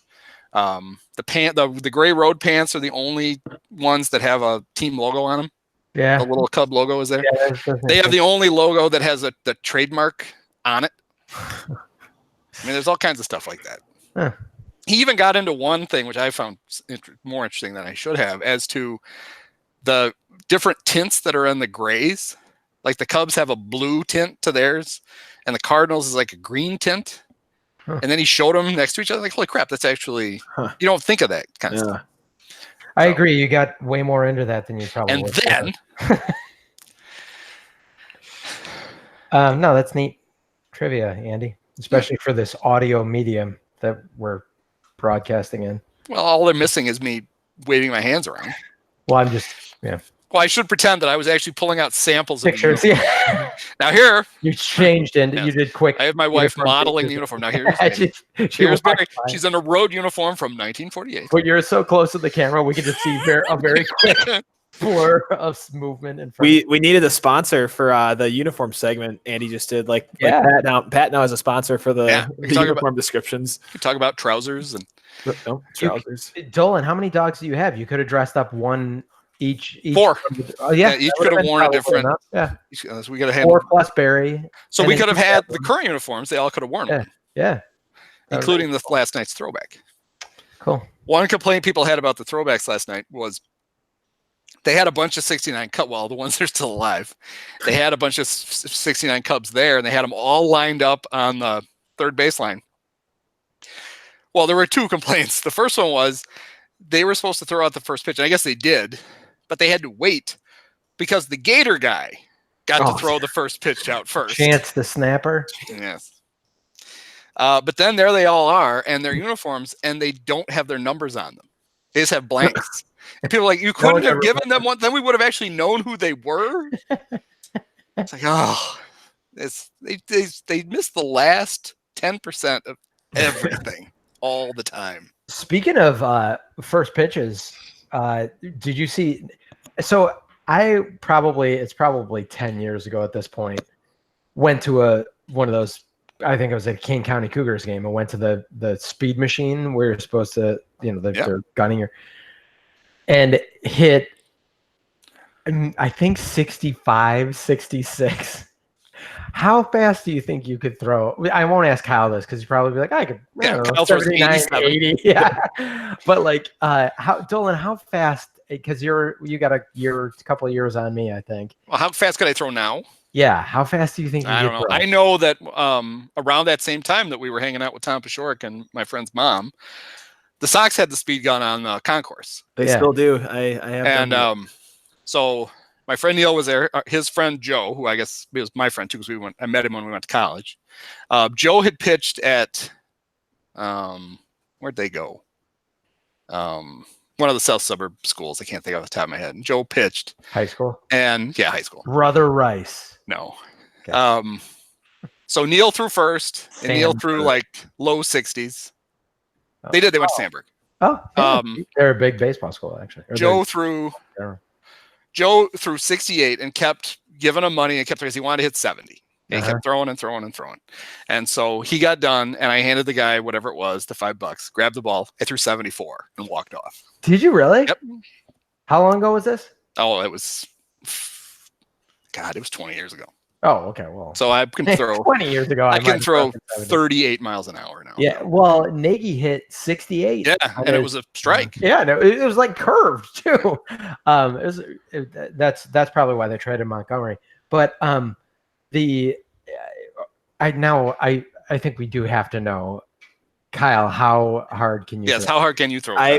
The gray road pants are the only ones that have a team logo on them. Yeah, the little Cub logo is there. Yeah, they have the only logo that has the trademark on it. I mean, there's all kinds of stuff like that. Huh. He even got into one thing which I found more interesting than I should have, as to the different tints that are in the grays. Like the Cubs have a blue tint to theirs, and the Cardinals is like a green tint. Huh. And then he showed them next to each other. Like, holy crap, that's actually, you don't think of that kind of stuff. I agree. You got way more into that than you probably would. And then, no, that's neat trivia, Andy, especially for this audio medium that we're broadcasting in. Well, all they're missing is me waving my hands around. Well, I'm just, Well, I should pretend that I was actually pulling out samples pictures. Of Now here you changed and you did quick. I have my wife modeling the uniform. Now here's Barry. She's in a road uniform from 1948. But you're so close to the camera, we could just see a very quick blur of movement in front. We needed a sponsor for the uniform segment. Andy just did like Pat now has a sponsor for the uniform descriptions. We talk about trousers and trousers. Dolan, how many dogs do you have? You could have dressed up one. Each 4. Each could have worn a different. So we could have had 4 plus Barry. So we could have had the current uniforms. They all could have worn one. Yeah. Including the last night's throwback. Cool. One complaint people had about the throwbacks last night was they had a bunch of 69 Cubs. Well, the ones that are still alive. They had a bunch of 69 Cubs there, and they had them all lined up on the third baseline. Well, there were two complaints. The first one was they were supposed to throw out the first pitch, and I guess they did, but they had to wait because the Gator guy got to throw the first pitch out first. Chance the Snapper. Yes. But then there they all are, and their uniforms, and they don't have their numbers on them. They just have blanks. And people are like, you couldn't have given them one, then we would have actually known who they were. It's like, oh, they missed the last 10% of everything all the time. Speaking of first pitches, did you see? So it's probably 10 years ago at this point, went to one of those, I think it was a Kane County Cougars game. I went to the speed machine where you're supposed to, they're gunning your, and hit, I think 65, 66. How fast do you think you could throw? I won't ask Kyle this because he'd probably be like, I could, Kyle throws 39, 80. Yeah. But like, Dolan, how fast, because you got a couple of years on me, I think. Well, how fast could I throw now? Yeah. How fast do you think you I could don't know. throw? I know that around that same time that we were hanging out with Tom Pashorek and my friend's mom, the Sox had the speed gun on the concourse. They still do. I have. And so my friend Neil was there. His friend Joe, who I guess was my friend too, because I met him when we went to college. Joe had pitched at where'd they go? One of the south suburb schools. I can't think off the top of my head. And Joe pitched High school. And high school. Brother Rice. No. Okay. So Neil threw first, and Neil threw like low 60s. They did. They went to Sandburg. Oh, yeah. They're a big baseball school, actually. Joe threw 68 and kept giving him money and kept because he wanted to hit 70. And he kept throwing and throwing and throwing. And so he got done, and I handed the guy whatever it was, the $5, grabbed the ball. I threw 74 and walked off. Did you really? Yep. How long ago was this? Oh, it was 20 years ago. Oh, okay. Well, so I can throw 20 years ago. I can throw 38 miles an hour now. Yeah. Well, Nagy hit 68. Yeah, and it was a strike. Yeah, no, it was like curved too. That's probably why they traded Montgomery. But I think we do have to know, Kyle, how hard can you? Yes, how hard can you throw? I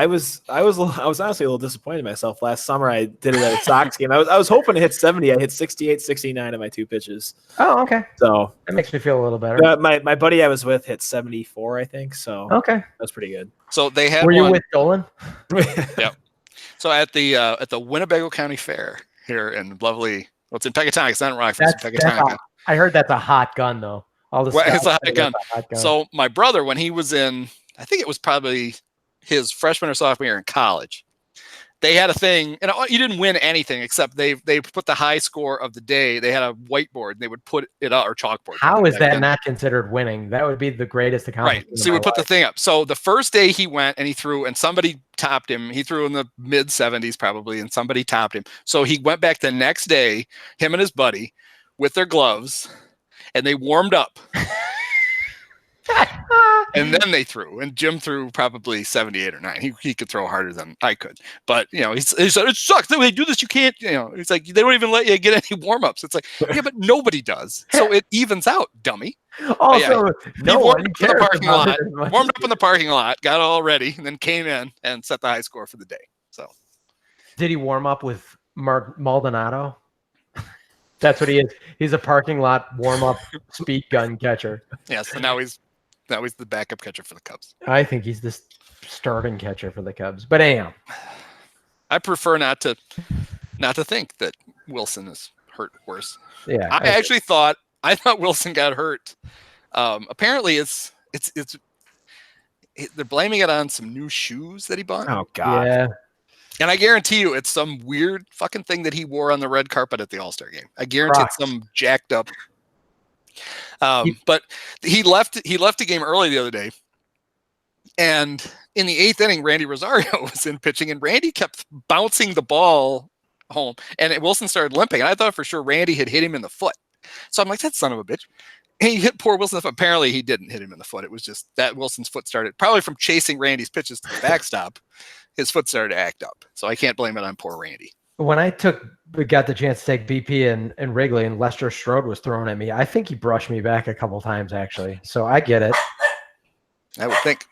was honestly a little disappointed in myself last summer. I did it at a Sox game. I was hoping to hit 70. I hit 68, 69 of my two pitches. Oh, okay. So that makes me feel a little better. My buddy I was with hit 74, I think. So okay, that's pretty good. So they had. Were you with Dolan? Yep. So at the Winnebago County Fair here in lovely. Well, it's in Pecatonica. It's not in Rockford. It's in Pecatonica. I heard that's a hot gun though. It's a hot gun. So my brother, when he was in, I think it was probably his freshman or sophomore year in college, they had a thing, and you didn't win anything except they put the high score of the day. They had a whiteboard, and they would put it up, or chalkboard. How is that not considered winning? That would be the greatest accomplishment. Right. So he would put the thing up. So the first day he went and he threw, and somebody topped him. He threw in the mid 70s probably, and somebody topped him. So he went back the next day, him and his buddy, with their gloves. And they warmed up. And then they threw. And Jim threw probably 78 or 9. He could throw harder than I could. But, he said, it sucks. When they do this, you can't, it's like, they don't even let you get any warm-ups. It's like, yeah, but nobody does. So it evens out, dummy. Also, no one cares warmed up in the parking lot, got all ready, and then came in and set the high score for the day. So, did he warm up with Mark Maldonado? That's what he is. He's a parking lot warm-up speed gun catcher. Yes, and now he's the backup catcher for the Cubs. I think he's the starting catcher for the Cubs. But anyhow, I prefer not to think that Wilson is hurt worse. Yeah, I thought Wilson got hurt. Apparently, they're blaming it on some new shoes that he bought. Oh God. Yeah. And I guarantee you, it's some weird fucking thing that he wore on the red carpet at the All-Star game. I guarantee it's some jacked up. But he left the game early the other day, and in the 8th inning, Randy Rosario was in pitching, and Randy kept bouncing the ball home, and Wilson started limping. And I thought for sure Randy had hit him in the foot. So I'm like, that son of a bitch. And he hit poor Wilson. Apparently, he didn't hit him in the foot. It was just that Wilson's foot started probably from chasing Randy's pitches to the backstop. his foot started to act up. So I can't blame it on poor Randy. When I got the chance to take BP and Wrigley, and Lester Strode was thrown at me, I think he brushed me back a couple times, actually. So I get it. I would think.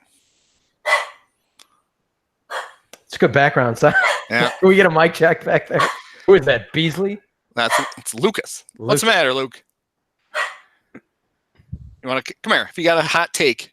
It's good background, son. Yeah. Can we get a mic check back there? Who is that, Beasley? It's Lucas. What's the matter, Luke? You want to come here? If you got a hot take.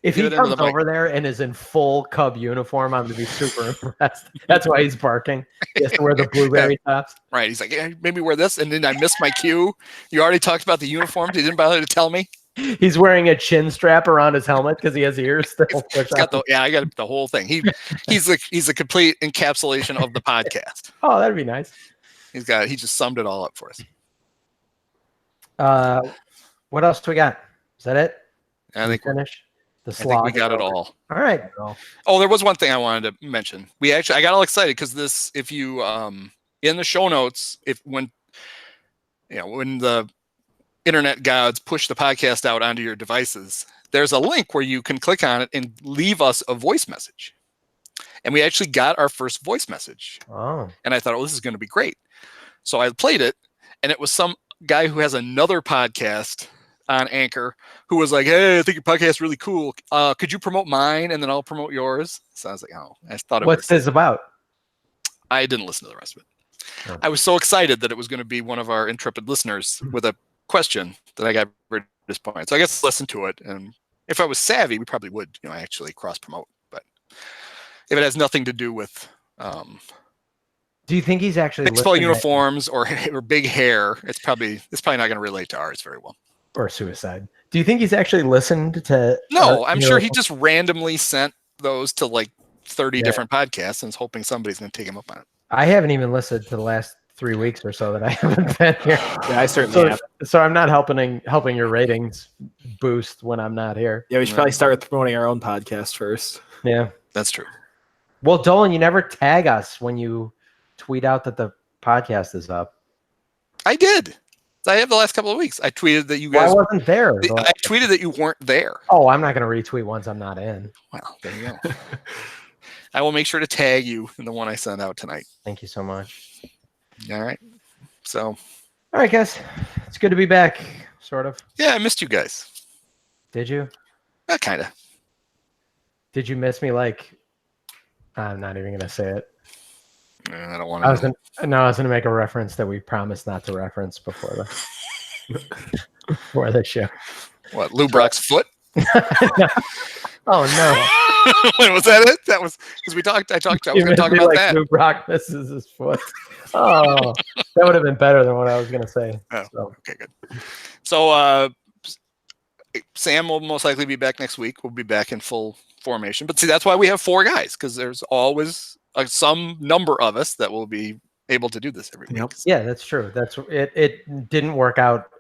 If he comes over there and is in full Cub uniform, I'm going to be super impressed. That's why he's barking. He has to wear the blueberry tops. Right. He's like, yeah, maybe wear this. And then I missed my cue. You already talked about the uniforms. You didn't bother to tell me. He's wearing a chin strap around his helmet because he has ears still. I got the whole thing. He's a complete encapsulation of the podcast. Oh, that'd be nice. He just summed it all up for us. What else do we got? Is that it? I think finish. I think we got it all. All right. Oh, there was one thing I wanted to mention. I got all excited because if you in the show notes, when the internet gods push the podcast out onto your devices, there's a link where you can click on it and leave us a voice message. And we actually got our first voice message. Oh. And I thought, this is going to be great. So I played it, and it was some guy who has another podcast on Anchor who was like, hey, I think your podcast is really cool. Could you promote mine and then I'll promote yours? So I was like, I thought what's this about? I didn't listen to the rest of it. Oh. I was so excited that it was going to be one of our intrepid listeners with a question that I got very disappointed. So I guess listen to it. And if I was savvy, we probably would, actually cross promote. But if it has nothing to do with, do you think he's actually baseball uniforms or big hair, it's probably not going to relate to ours very well. Or suicide. Do you think he's actually listened to? No, I'm sure he just randomly sent those to like 30 different podcasts and is hoping somebody's going to take him up on it. I haven't even listened to the last 3 weeks or so that I haven't been here. Yeah, I certainly have. So I'm not helping your ratings boost when I'm not here. Yeah, we should probably start with promoting our own podcast first. Yeah, that's true. Well, Dolan, you never tag us when you tweet out that the podcast is up. I did. I have the last couple of weeks. I tweeted that you guys. I wasn't there. I tweeted that you weren't there. Oh, I'm not going to retweet once I'm not in. Well, there you go. I will make sure to tag you in the one I send out tonight. Thank you so much. All right. So. All right, guys. It's good to be back, sort of. Yeah, I missed you guys. Did you? Kind of. Did you miss me? Like, I'm not even going to say it. I don't want to. I was going to make a reference that we promised not to reference before the show. What, Lou Brock's foot? No. Oh no! Wait, was that it? That was because I was going to talk about that. Lou Brock misses his foot. Oh, that would have been better than what I was going to say. Oh, so. Okay, good. So Sam will most likely be back next week. We'll be back in full formation. But see, that's why we have 4 guys, because there's always some number of us that will be able to do this every week. Yeah, that's true. That's it. It didn't work out.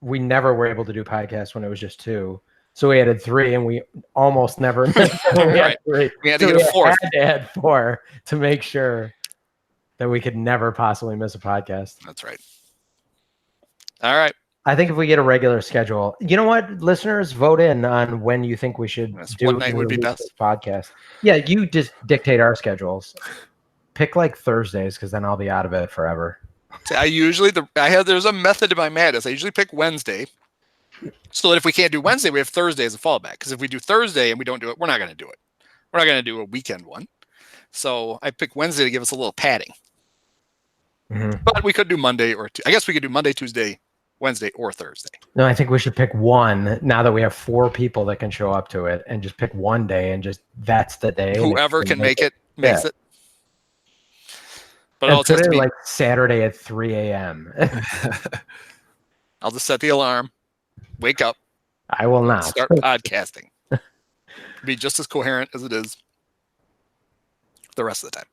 We never were able to do podcasts when it was just 2. So we added 3, and we almost never. We had 3. We had to get a 4th. Had to add 4 to make sure that we could never possibly miss a podcast. That's right. All right. I think if we get a regular schedule, you know what, listeners, vote in on when you think we should do one night would be best podcast. Yeah, you just dictate our schedules. Pick like Thursdays, because then I'll be out of it forever. See, there's a method to my madness. I usually pick Wednesday, so that if we can't do Wednesday, we have Thursday as a fallback. Because if we do Thursday and we don't do it, we're not going to do it. We're not going to do a weekend one. So I pick Wednesday to give us a little padding. Mm-hmm. But we could do Monday I guess we could do Monday, Tuesday, Wednesday, or Thursday. No, I think we should pick one now that we have 4 people that can show up to it, and just pick one day and just that's the day. Whoever can make it makes it. But I'll put it like Saturday at 3 a.m. I'll just set the alarm. Wake up. I will not. Start podcasting. Be just as coherent as it is the rest of the time.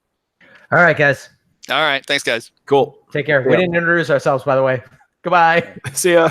All right, guys. All right. Thanks, guys. Cool. Take care. We didn't introduce ourselves, by the way. Goodbye. See ya.